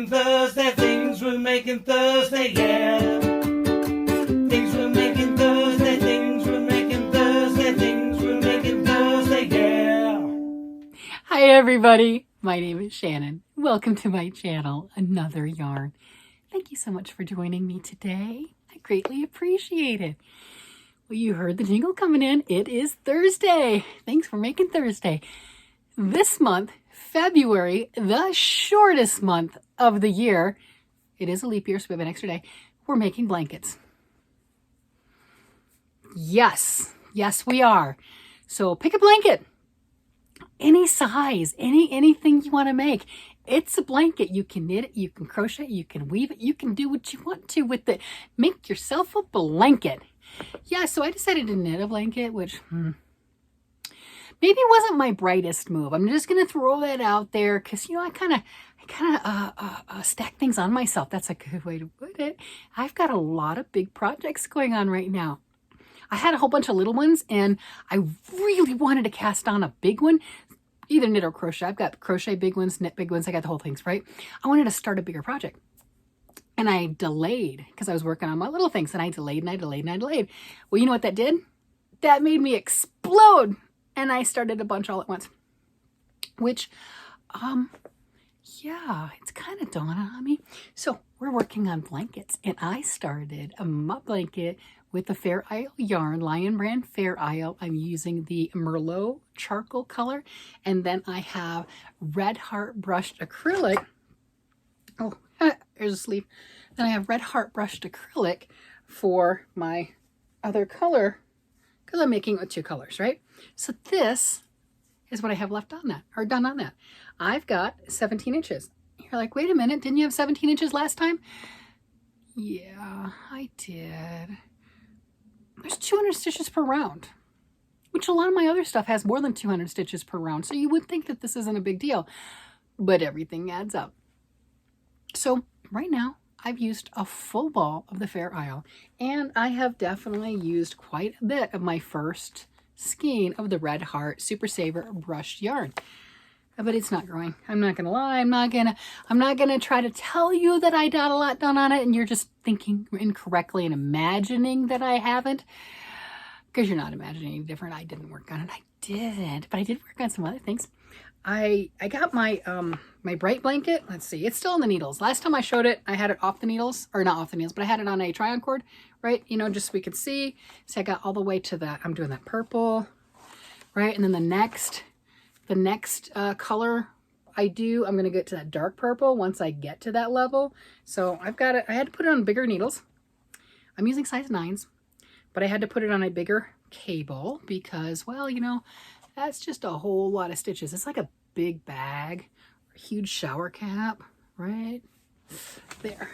making Thursday, things we're making Thursday, yeah. Things we're making Thursday, things we're making Thursday, things we're making Thursday, yeah. Hi everybody, my name is Shannon. Welcome to my channel, Another Yarn. Thank you so much for joining me today. I greatly appreciate it. Well, you heard the jingle coming in. It is Thursday. Thanks for making Thursday. This month, February, the shortest month of the year, it is a leap year, so we have an extra day, we're making blankets. Yes, we are. So pick a blanket, any size, anything you want to make. It's a blanket. You can knit it, you can crochet, you can weave it, you can do what you want to with it. Make yourself a blanket. Yeah, so I decided to knit a blanket, which maybe wasn't my brightest move. I'm just going to throw that out there because, you know, I kind of stack things on myself. That's a good way to put it. I've got a lot of big projects going on right now. I had a whole bunch of little ones, and I really wanted to cast on a big one, either knit or crochet. I've got crochet big ones, knit big ones. I got the whole things, right? I wanted to start a bigger project. And I delayed because I was working on my little things, and I delayed and I delayed and I delayed. Well, you know what that did? That made me explode. And I started a bunch all at once, which, yeah, it's kind of dawning on me. So we're working on blankets, and I started my blanket with the Fair Isle yarn, Lion Brand Fair Isle. I'm using the Merlot charcoal color, and then I have Red Heart brushed acrylic. Oh, there's a sleeve. Then I have Red Heart brushed acrylic for my other color, because I'm making it with two colors, right? So this is what I have left on that, or done on that. I've got 17 inches. You're like, wait a minute, didn't you have 17 inches last time? Yeah, I did. There's 200 stitches per round, which a lot of my other stuff has more than 200 stitches per round. So you would think that this isn't a big deal, but everything adds up. So right now I've used a full ball of the Fair Isle, and I have definitely used quite a bit of my first skein of the Red Heart Super Saver brushed yarn. But it's not growing. I'm not gonna lie. I'm not gonna try to tell you that I got a lot done on it and you're just thinking incorrectly and imagining that I haven't, because you're not imagining any different. I didn't work on it. I didn't, but I did work on some other things. I got my my bright blanket. Let's see, it's still on the needles. Last time I showed it, I had it off the needles, or not off the needles, but I had it on a try-on cord, right? You know, just so we could see. So I got all the way to that. I'm doing that purple, right? And then the next color I'm going to get to that dark purple once I get to that level. So I've got it. I had to put it on bigger needles. I'm using size 9s, but I had to put it on a bigger cable because, well, you know, that's just a whole lot of stitches. It's like a big bag, a huge shower cap, right? There.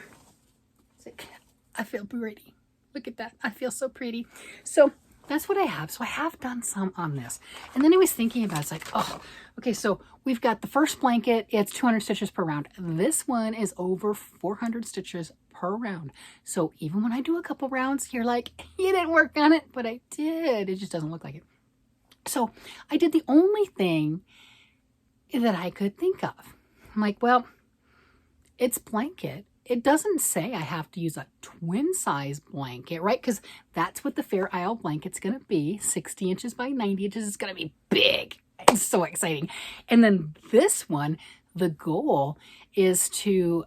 I feel pretty. Look at that. I feel so pretty. So that's what I have. So I have done some on this. And then I was thinking about, it's like, oh, okay, so we've got the first blanket. It's 200 stitches per round. This one is over 400 stitches per round. So even when I do a couple rounds, you're like, you didn't work on it, but I did. It just doesn't look like it. So I did the only thing that I could think of. I'm like, well, it's blanket. It doesn't say I have to use a twin size blanket, right? Because that's what the Fair Isle blanket's going to be. 60 inches by 90 inches. It's going to be big. It's so exciting. And then this one, the goal is to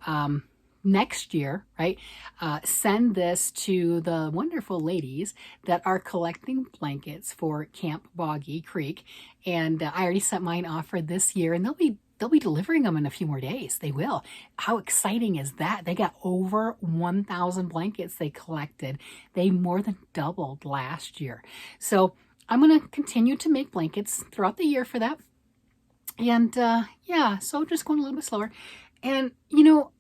next year, right, send this to the wonderful ladies that are collecting blankets for Camp Boggy Creek. And I already sent mine off for this year, and they'll be delivering them in a few more days. They will. How exciting is that? They got over 1,000 blankets they collected. They more than doubled last year. So I'm going to continue to make blankets throughout the year for that. And yeah, so just going a little bit slower. And, you know,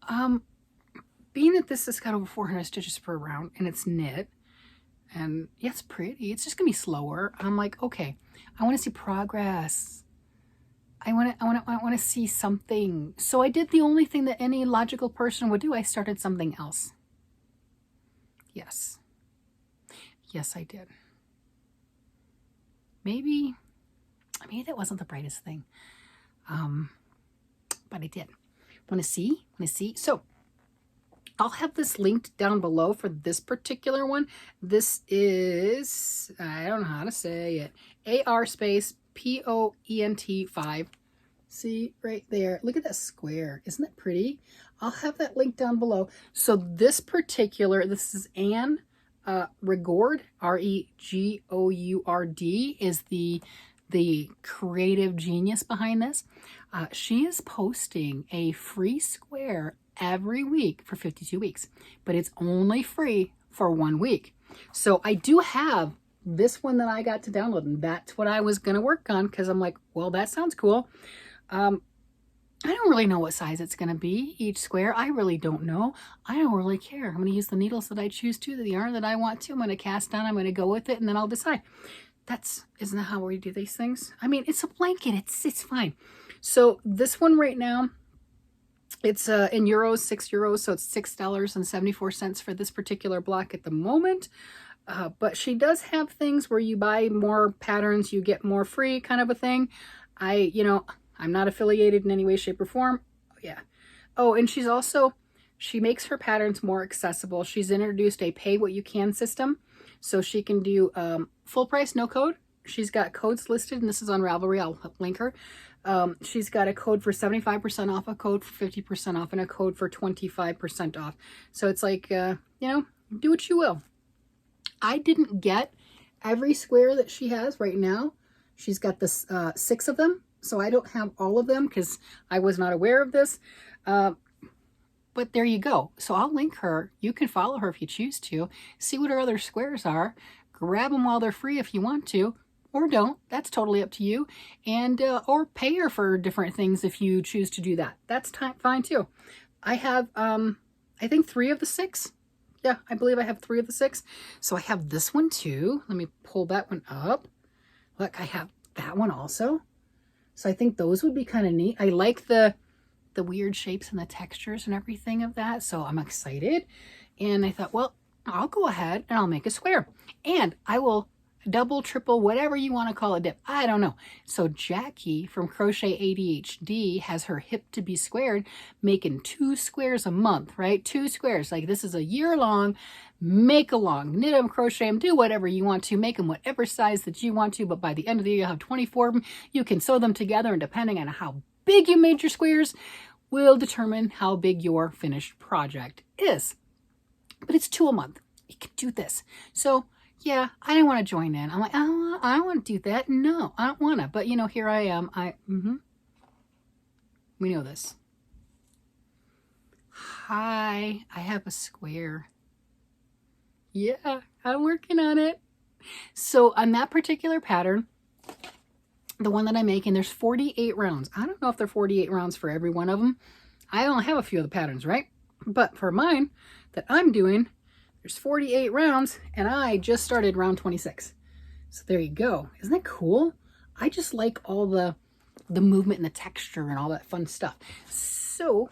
being that this has got over 400 stitches per round and it's knit, and yeah, it's pretty, it's just gonna be slower. I'm like, okay, I want to see progress. I want to see something. So I did the only thing that any logical person would do. I started something else. Yes, I did. Maybe that wasn't the brightest thing, but I did. Want to see? Want to see? So I'll have this linked down below for this particular one. This is, I don't know how to say it, AR space POENT 5. See right there. Look at that square. Isn't that pretty? I'll have that link down below. So this is Anne Regourd, Regourd, is the creative genius behind this. She is posting a free square every week for 52 weeks, but it's only free for 1 week. So I do have this one that I got to download, and that's what I was going to work on, because I'm like, well, that sounds cool. I don't really know what size it's going to be, each square. I really don't know. I don't really care. I'm going to use the needles that I choose to, the yarn that I want to. I'm going to cast on, I'm going to go with it, and then I'll decide. Isn't that how we do these things? I mean, it's a blanket. It's fine. So this one right now, it's in euros, €6. So it's $6.74 for this particular block at the moment. But she does have things where you buy more patterns, you get more free kind of a thing. I'm not affiliated in any way, shape, or form. Yeah. Oh, and she makes her patterns more accessible. She's introduced a pay what you can system. So she can do full price, no code. She's got codes listed, and this is on Ravelry. I'll link her. She's got a code for 75% off, a code for 50% off, and a code for 25% off. So it's like, do what you will. I didn't get every square that she has right now. She's got this 6 of them. So I don't have all of them because I was not aware of this. But there you go. So I'll link her. You can follow her if you choose to. See what her other squares are. Grab them while they're free if you want to. Or don't. That's totally up to you. And or pay her for different things if you choose to do that. That's fine too. I have, I think 3 of the 6. Yeah, I believe I have 3 of the 6. So I have this one too. Let me pull that one up. Look, I have that one also. So I think those would be kind of neat. I like the weird shapes and the textures and everything of that. So I'm excited. And I thought, well, I'll go ahead and I'll make a square. And I will double, triple, whatever you want to call it dip. I don't know. So Jackie from Crochet ADHD has her hip to be squared, making 2 squares a month, right? 2 squares. Like this is a year long, make along, knit them, crochet them, do whatever you want to, make them whatever size that you want to. But by the end of the year, you'll have 24 of them. You can sew them together, and depending on how big you made your squares will determine how big your finished project is. But it's 2 a month. You can do this. So yeah, I didn't want to join in. I'm like, oh, I don't want to do that. No, I don't want to. But here I am. We know this. Hi, I have a square. Yeah, I'm working on it. So on that particular pattern, the one that I'm making, there's 48 rounds. I don't know if they're 48 rounds for every one of them. I only have a few of the patterns, right? But for mine that I'm doing, there's 48 rounds, and I just started round 26. So there you go. Isn't that cool? I just like all the movement and the texture and all that fun stuff. So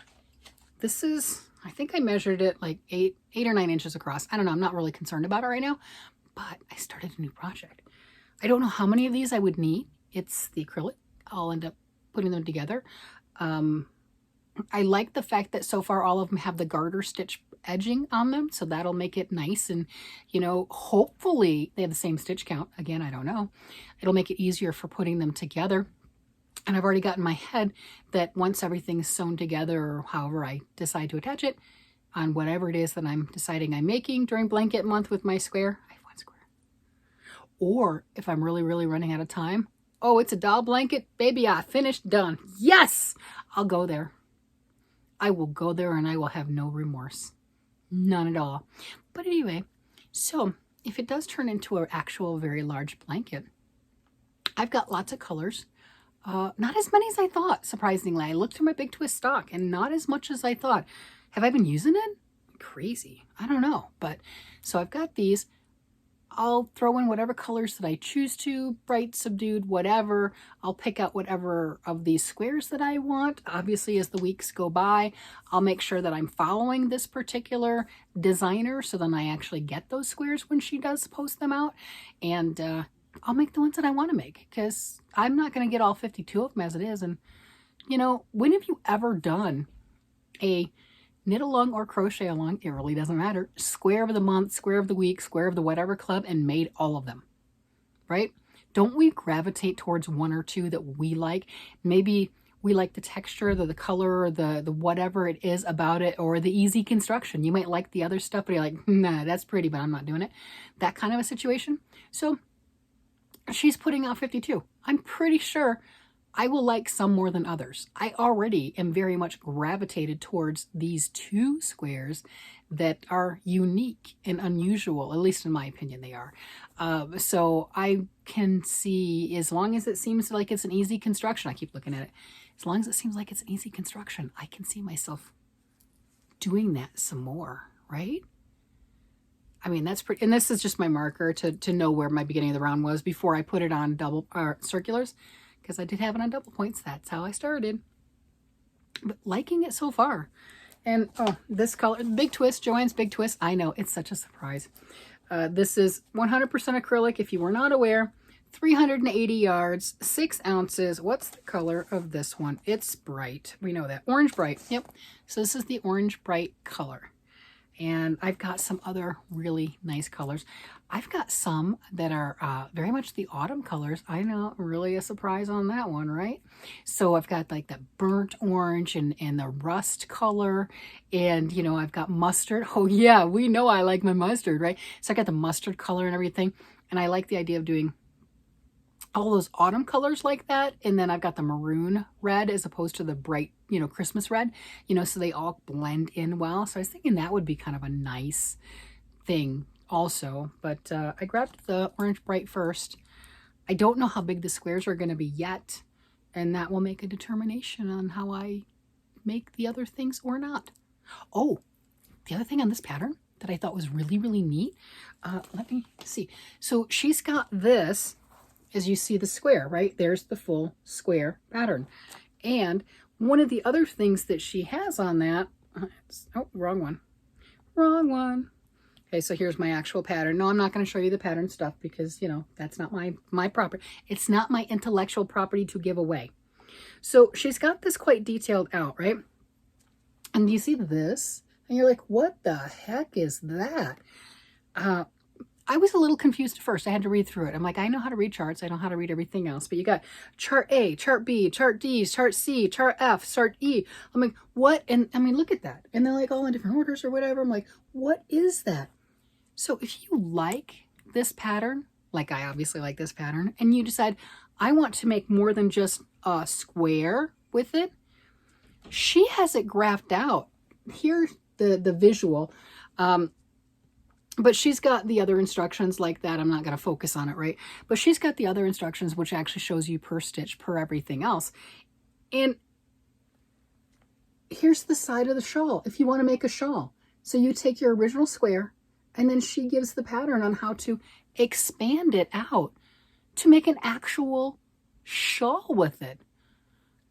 this is, I think I measured it like 8 or 9 inches across. I don't know. I'm not really concerned about it right now, but I started a new project. I don't know how many of these I would need. It's the acrylic. I'll end up putting them together. I like the fact that so far all of them have the garter stitch edging on them, so that'll make it nice, and hopefully they have the same stitch count. Again, I don't know. It'll make it easier for putting them together. And I've already got in my head that once everything's sewn together, or however I decide to attach it on whatever it is that I'm deciding I'm making during blanket month with my square, I have 1 square. Or if I'm really, really running out of time, oh, it's a doll blanket, baby, I finished, done. Yes, I'll go there. I will go there and I will have no remorse. None at all. But anyway, so if it does turn into an actual very large blanket, I've got lots of colors. Not as many as I thought, surprisingly. I looked through my Big Twist stock and not as much as I thought. Have I been using it? Crazy. I don't know. But so I've got these. I'll throw in whatever colors that I choose to, bright, subdued, whatever. I'll pick out whatever of these squares that I want. Obviously, as the weeks go by, I'll make sure that I'm following this particular designer, so then I actually get those squares when she does post them out. And I'll make the ones that I want to make, because I'm not going to get all 52 of them as it is. And, when have you ever done a knit along or crochet along, it really doesn't matter, square of the month, square of the week, square of the whatever club, and made all of them, right? Don't we gravitate towards one or two that we like? Maybe we like the texture, the color, or the whatever it is about it, or the easy construction. You might like the other stuff, but you're like, nah, that's pretty, but I'm not doing it. That kind of a situation. So she's putting out 52. I'm pretty sure I will like some more than others. I already am very much gravitated towards these two squares that are unique and unusual, at least in my opinion they are. So I can see, as long as it seems like it's an easy construction, I keep looking at it, as long as it seems like it's an easy construction, I can see myself doing that some more, right? I mean, that's pretty, and this is just my marker to know where my beginning of the round was before I put it on double circulars, because I did have it on double points. That's how I started. But liking it so far. And oh, this color, Big Twist, Joanne's Big Twist. I know, it's such a surprise. This is 100% acrylic, if you were not aware. 380 yards, 6 ounces. What's the color of this one? It's bright. We know that. Orange bright. Yep. So this is the orange bright color. And I've got some other really nice colors. I've got some that are very much the autumn colors. I know, really a surprise on that one, right? So I've got like the burnt orange and the rust color. And, you know, I've got mustard. Oh, yeah, we know I like my mustard, right? So I got the mustard color and everything. And I like the idea of doing all those autumn colors like that. And then I've got the maroon red as opposed to the bright, you know, Christmas red, you know, so they all blend in well. So I was thinking that would be kind of a nice thing also. But I grabbed the orange bright first. I don't know how big the squares are going to be yet. And that will make a determination on how I make the other things or not. Oh, the other thing on this pattern that I thought was really, really neat. Let me see. So she's got this, as you see the square, right? There's the full square pattern. And one of the other things that she has on that, oh, wrong one. Wrong one. Okay, so here's my actual pattern. No, I'm not going to show you the pattern stuff because, you know, that's not my property. It's not my intellectual property to give away. So she's got this quite detailed out, right? And you see this? And you're like, what the heck is that? I was a little confused at first. I had to read through it. I'm like, I know how to read charts. I know how to read everything else. But you got chart A, chart B, chart D, chart C, chart F, chart E. I'm like, what? And I mean, look at that. And they're like all in different orders or whatever. I'm like, what is that? So if you like this pattern, like I obviously like this pattern, and you decide, I want to make more than just a square with it, she has it graphed out. Here's the visual. But she's got the other instructions like that. I'm not going to focus on it, right? But she's got the other instructions, which actually shows you per stitch, per everything else. And here's the side of the shawl, if you want to make a shawl. So you take your original square, and then she gives the pattern on how to expand it out to make an actual shawl with it.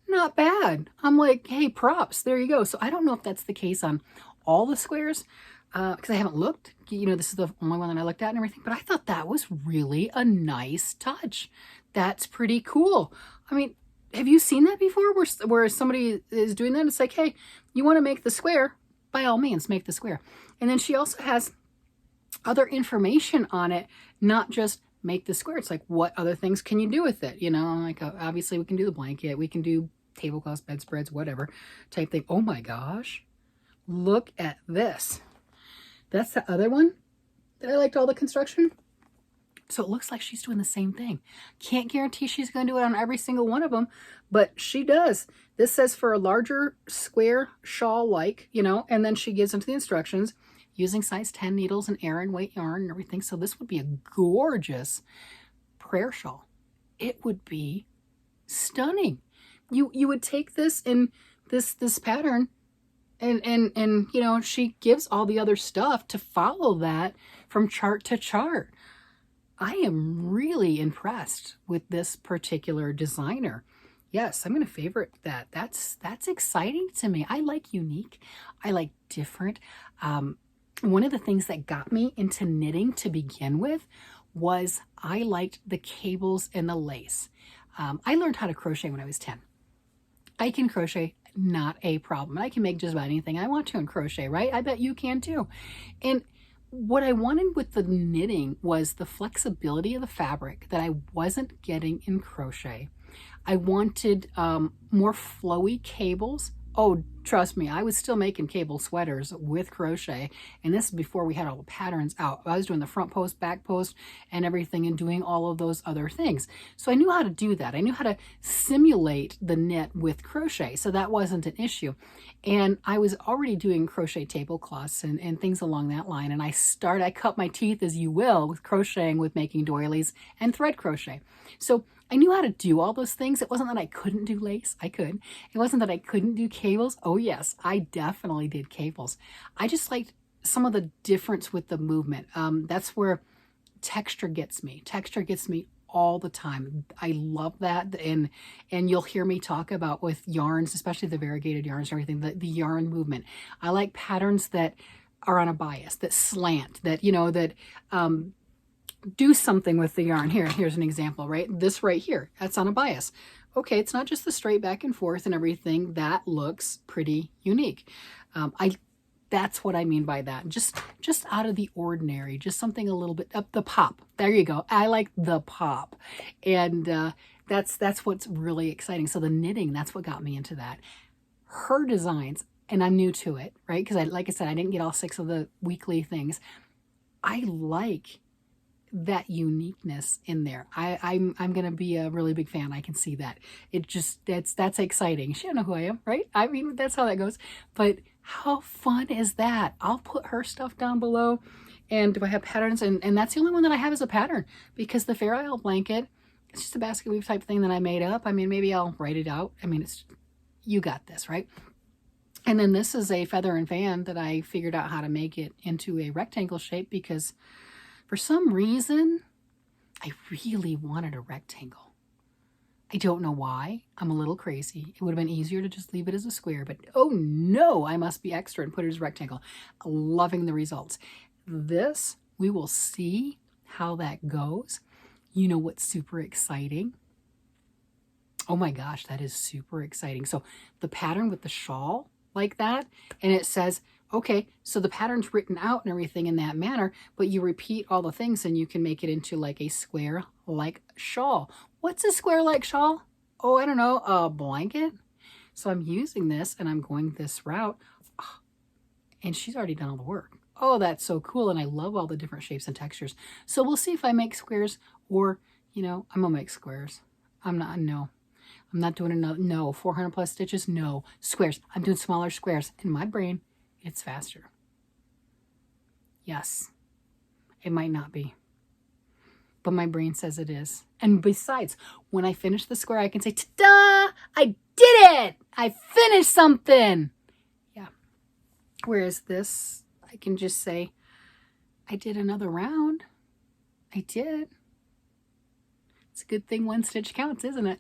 Not bad. I'm like, hey, props. There you go. So I don't know if that's the case on all the squares, because I haven't looked. You know, this is the only one that I looked at and everything, but I thought that was really a nice touch. That's pretty cool. I mean, have you seen that before where somebody is doing that? It's like, hey, you want to make the square? By all means, make the square. And then she also has other information on it, not just make the square. It's like, what other things can you do with it? You know, like obviously we can do the blanket, we can do tablecloths, bedspreads, whatever type thing. Oh my gosh, look at this. That's the other one that I liked all the construction. So it looks like she's doing the same thing. Can't guarantee she's going to do it on every single one of them, but she does. This says for a larger square shawl-like, you know, and then she gives into the instructions using size 10 needles and Aran weight yarn and everything. So this would be a gorgeous prayer shawl. It would be stunning. You would take this in this pattern and you know, she gives all the other stuff to follow that from chart to chart. I am really impressed with this particular designer. Yes, I'm going to favorite that. That's exciting to me. I like unique. I like different. One of the things that got me into knitting to begin with was I liked the cables and the lace. I learned how to crochet when I was 10. I can crochet not a problem. I can make just about anything I want to in crochet, right? I bet you can too. And what I wanted with the knitting was the flexibility of the fabric that I wasn't getting in crochet. I wanted more flowy cables. Oh, trust me, I was still making cable sweaters with crochet, and this is before we had all the patterns out. I was doing the front post, back post, and everything, and doing all of those other things. So I knew how to do that. I knew how to simulate the knit with crochet, so that wasn't an issue. And I was already doing crochet tablecloths and things along that line, and I cut my teeth, as you will, with crocheting, with making doilies and thread crochet. So I knew how to do all those things. It wasn't that I couldn't do lace. I could. It wasn't that I couldn't do cables. Oh yes, I definitely did cables. I just liked some of the difference with the movement. That's where texture gets me. Texture gets me all the time. I love that. And you'll hear me talk about with yarns, especially the variegated yarns and everything, the yarn movement. I like patterns that are on a bias, that slant, that, that, do something with the yarn. Here's an example, right? This right here, that's on a bias. Okay, it's not just the straight back and forth and everything. That looks pretty unique. That's what I mean by that. Just out of the ordinary, just something a little bit up the pop. There you go. I like the pop. And that's what's really exciting. So the knitting, that's what got me into that. Her designs, and I'm new to it, right? Because like I said, I didn't get all 6 of the weekly things. I like that uniqueness in there. I'm gonna be a really big fan. I can see that. It just that's exciting. She don't know who I am, right? I mean, that's how that goes. But how fun is that? I'll put her stuff down below. And do I have patterns? And that's the only one that I have as a pattern, because the Fair Isle blanket, it's just a basket weave type thing that I made up. I mean, maybe I'll write it out. I mean, you got this, right? And then this is a feather and fan that I figured out how to make it into a rectangle shape, because for some reason, I really wanted a rectangle. I don't know why. I'm a little crazy. It would have been easier to just leave it as a square, but oh no, I must be extra and put it as a rectangle. Loving the results. This, we will see how that goes. You know what's super exciting? Oh my gosh, that is super exciting. So the pattern with the shawl like that, and it says, okay, so the pattern's written out and everything in that manner, but you repeat all the things and you can make it into like a square-like shawl. What's a square-like shawl? Oh, I don't know, a blanket? So I'm using this and I'm going this route. Oh, and she's already done all the work. Oh, that's so cool. And I love all the different shapes and textures. So we'll see if I make squares or, I'm gonna make squares. I'm not doing another, no, 400 plus stitches, no, squares. I'm doing smaller squares. In my brain, it's faster. Yes, it might not be, but my brain says it is. And besides, when I finish the square, I can say, ta-da, I did it. I finished something. Yeah. Whereas this, I can just say, I did another round. I did. It's a good thing one stitch counts, isn't it?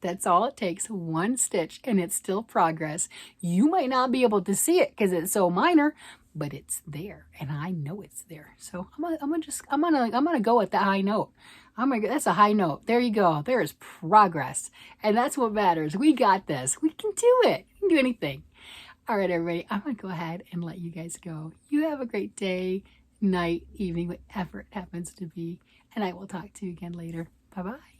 That's all it takes, one stitch, and it's still progress. You might not be able to see it because it's so minor, but it's there, and I know it's there. So I'm gonna go with that high note. That's a high note. There you go. There is progress, and that's what matters. We got this. We can do it. We can do anything. All right, everybody. I'm gonna go ahead and let you guys go. You have a great day, night, evening, whatever it happens to be, and I will talk to you again later. Bye bye.